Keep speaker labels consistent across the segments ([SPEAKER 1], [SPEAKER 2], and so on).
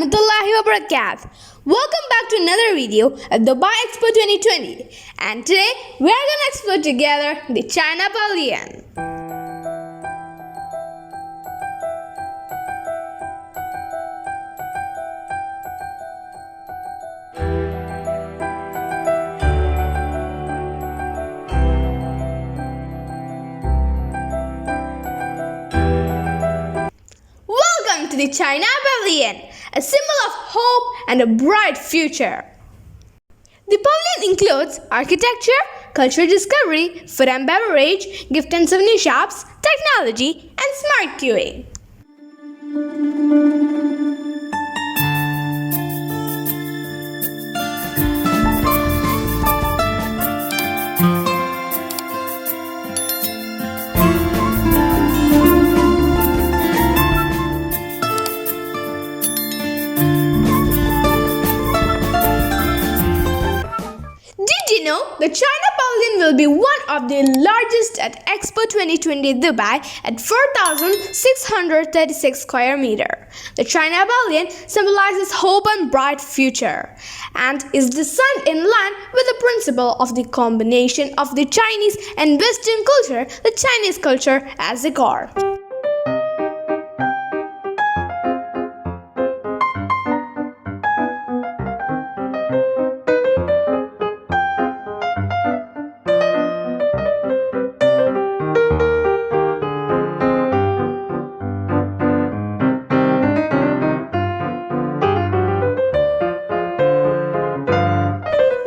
[SPEAKER 1] warahmatullahi wabarakatuh. Welcome back to another video at Dubai Expo 2020, and today we are going to explore together the China Pavilion. Welcome to the China Pavilion, a symbol of hope and a bright future. The pavilion includes architecture, cultural discovery, food and beverage, gift and souvenir shops, technology, and smart queuing. Did you know the China Pavilion will be one of the largest at Expo 2020 Dubai at 4,636 square meter. The China Pavilion symbolizes hope and bright future and is designed in line with the principle of the combination of the Chinese and Western culture, the Chinese culture as the core.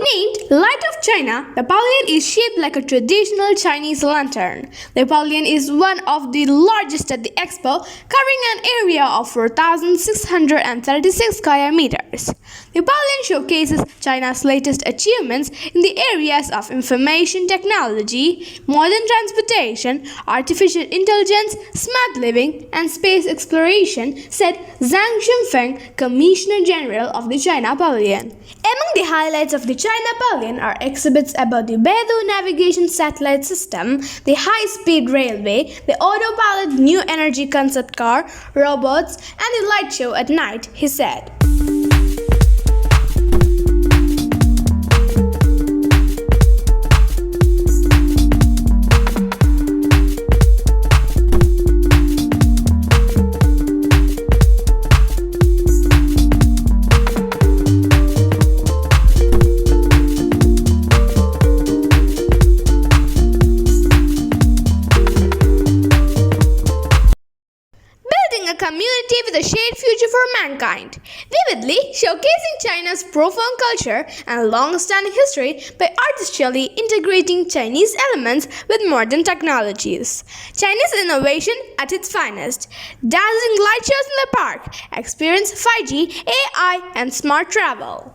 [SPEAKER 1] Named Light of China, the pavilion is shaped like a traditional Chinese lantern. The pavilion is one of the largest at the expo, covering an area of 4,636 square meters. The pavilion showcases China's latest achievements in the areas of information technology, modern transportation, artificial intelligence, smart living, and space exploration, said Zhang Xinfeng, Commissioner General of the China Pavilion. Among the highlights of the China Pavilion are exhibits about the Beidou navigation satellite system, the high-speed railway, the autopilot new energy concept car, robots, and the light show at night, he said. A community with a shared future for mankind, vividly showcasing China's profound culture and long-standing history by artistically integrating Chinese elements with modern technologies. Chinese innovation at its finest. Dazzling light shows in the park. Experience 5G, AI, and smart travel.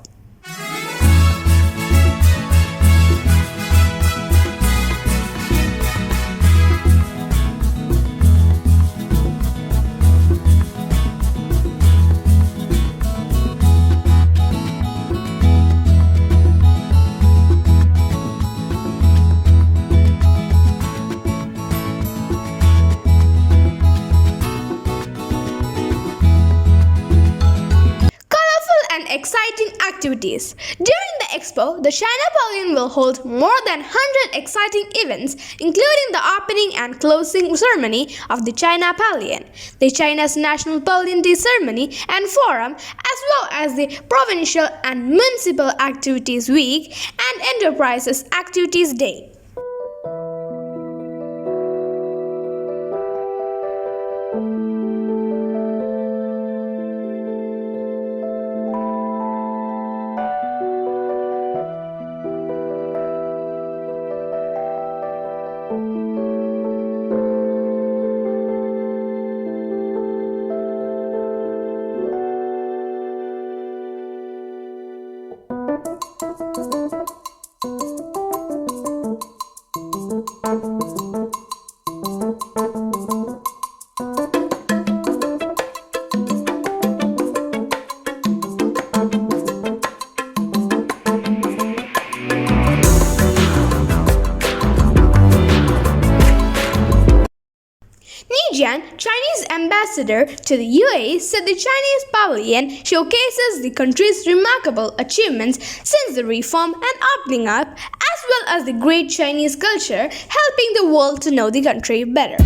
[SPEAKER 1] And exciting activities. During the expo, the China Pavilion will hold more than 100 exciting events, including the opening and closing ceremony of the China Pavilion, the China's National Pavilion Day ceremony and forum, as well as the Provincial and Municipal Activities Week and Enterprises Activities Day. ambassador to the UAE said the Chinese pavilion showcases the country's remarkable achievements since the reform and opening up, as well as the great Chinese culture, helping the world to know the country better.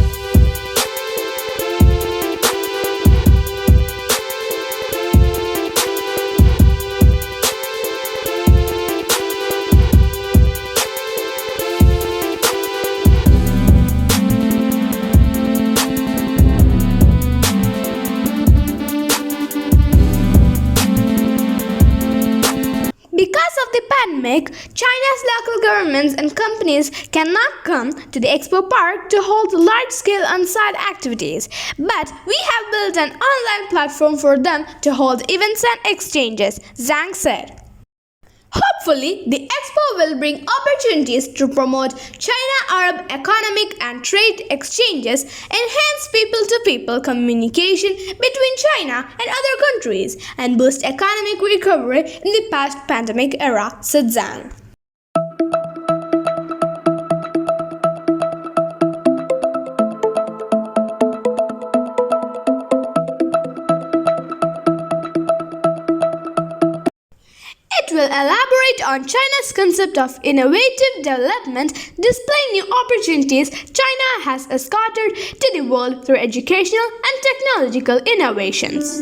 [SPEAKER 1] Because of the pandemic, China's local governments and companies cannot come to the Expo Park to hold large-scale on-site activities. But we have built an online platform for them to hold events and exchanges, Zhang said. Hopefully, the expo will bring opportunities to promote China-Arab economic and trade exchanges, enhance people-to-people communication between China and other countries, and boost economic recovery in the post-pandemic era, said Zhang. It will elaborate on China's concept of innovative development, display new opportunities China has escorted to the world through educational and technological innovations.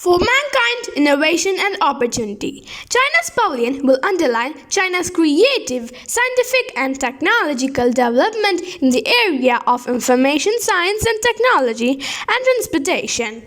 [SPEAKER 1] For mankind, innovation and opportunity. China's pavilion will underline China's creative, scientific and technological development in the area of information science and technology and transportation.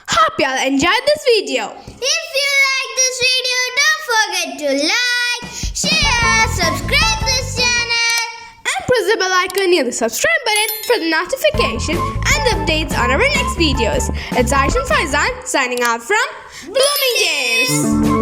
[SPEAKER 1] Hope y'all enjoyed this video.
[SPEAKER 2] If you like this video, don't forget to like, share, subscribe this channel.
[SPEAKER 1] And press the bell icon near the subscribe button for the notification and updates on our next videos. It's Aishan Faizan signing out from Bloomingdale's.